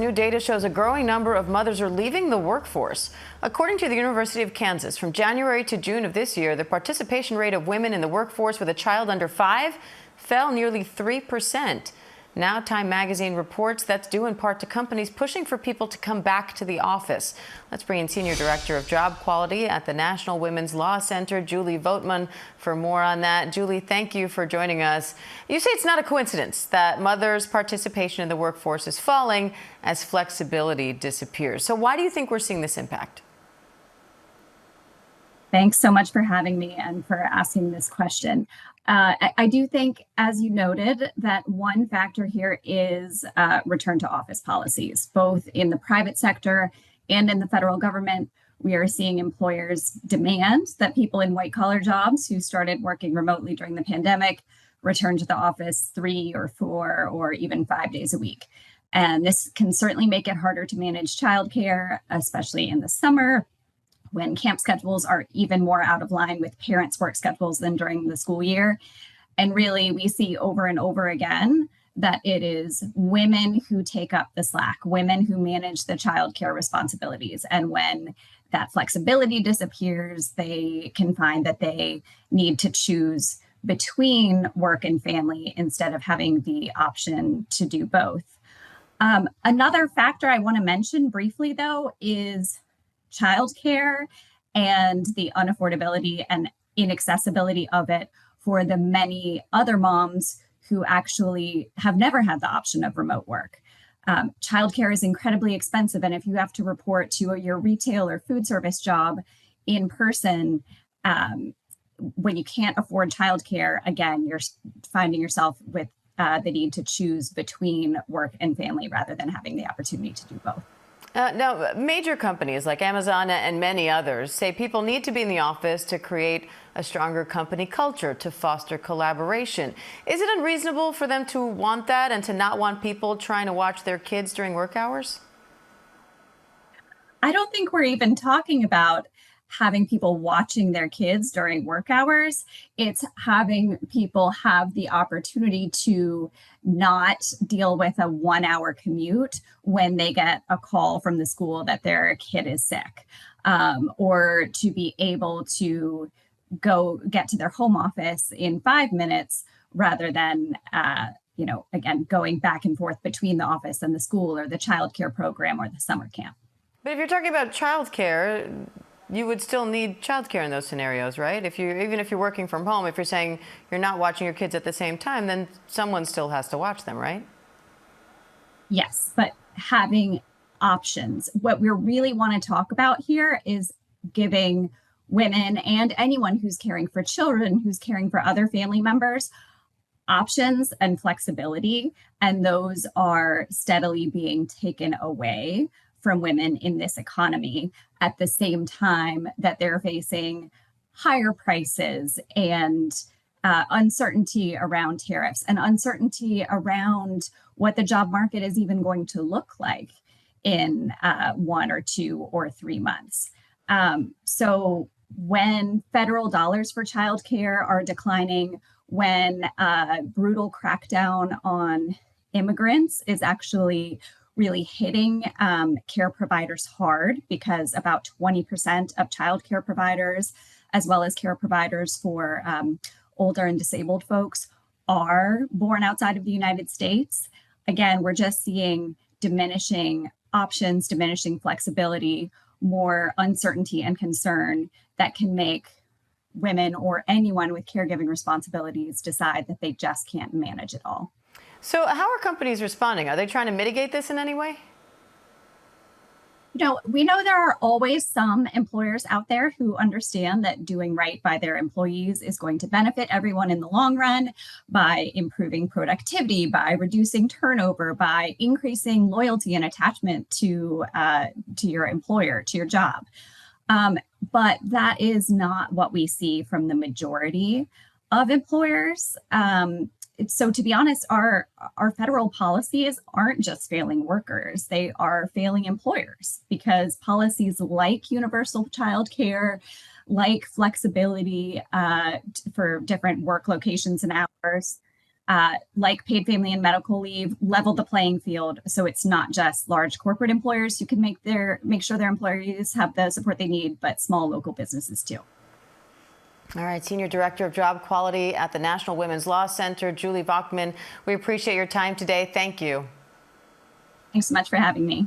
New data shows a growing number of mothers are leaving the workforce. According to the University of Kansas, from January to June of this year, the participation rate of women in the workforce with a child under 5 fell nearly 3%. Now, Time magazine reports that's due in part to companies pushing for people to come back to the office. Let's bring in Senior Director of Job Quality at the National Women's Law Center, Julie Voetman, for more on that. Julie, thank you for joining us. You say it's not a coincidence that mothers' participation in the workforce is falling as flexibility disappears. So why do you think we're seeing this impact? Thanks so much for having me and for asking this question. I do think, as you noted, that one factor here is return to office policies, both in the private sector and in the federal government. We are seeing employers demand that people in white collar jobs who started working remotely during the pandemic return to the office 3 or 4 or even 5 days a week. And this can certainly make it harder to manage childcare, especially in the summer, when camp schedules are even more out of line with parents' work schedules than during the school year. And really, we see over and over again that it is women who take up the slack, women who manage the childcare responsibilities. And when that flexibility disappears, they can find that they need to choose between work and family instead of having the option to do both. Another factor I want to mention briefly, though, is childcare and the unaffordability and inaccessibility of it for the many other moms who actually have never had the option of remote work. Childcare is incredibly expensive, and if you have to report to your retail or food service job in person, when you can't afford childcare, again, you're finding yourself with the need to choose between work and family rather than having the opportunity to do both. Now, major companies like Amazon and many others say people need to be in the office to create a stronger company culture, to foster collaboration. Is it unreasonable for them to want that and to not want people trying to watch their kids during work hours? I don't think we're even talking about having people watching their kids during work hours. It's having people have the opportunity to not deal with a 1-hour commute when they get a call from the school that their kid is sick, or to be able to go get to their home office in 5 minutes rather than, again, going back and forth between the office and the school or the childcare program or the summer camp. But if you're talking about childcare, you would still need childcare in those scenarios, right? Even if you're working from home, if you're saying you're not watching your kids at the same time, then someone still has to watch them, right? Yes, but having options. What we really want to talk about here is giving women and anyone who's caring for children, who's caring for other family members, options and flexibility. And those are steadily being taken away from women in this economy at the same time that they're facing higher prices and uncertainty around tariffs and uncertainty around what the job market is even going to look like in 1 or 2 or 3 months. So when federal dollars for childcare are declining, when brutal crackdown on immigrants is actually really hitting care providers hard, because about 20% of child care providers, as well as care providers for older and disabled folks, are born outside of the United States. Again, we're just seeing diminishing options, diminishing flexibility, more uncertainty and concern that can make women or anyone with caregiving responsibilities decide that they just can't manage it all. So how are companies responding? Are they trying to mitigate this in any way? We know there are always some employers out there who understand that doing right by their employees is going to benefit everyone in the long run by improving productivity, by reducing turnover, by increasing loyalty and attachment to your employer, to your job. But that is not what we see from the majority of employers. So to be honest, our federal policies aren't just failing workers, they are failing employers, because policies like universal child care, like flexibility for different work locations and hours, like paid family and medical leave, level the playing field. So it's not just large corporate employers who can make sure their employees have the support they need, but small local businesses too. All right, Senior Director of Job Quality at the National Women's Law Center, Julie Bachman, we appreciate your time today. Thank you. Thanks so much for having me.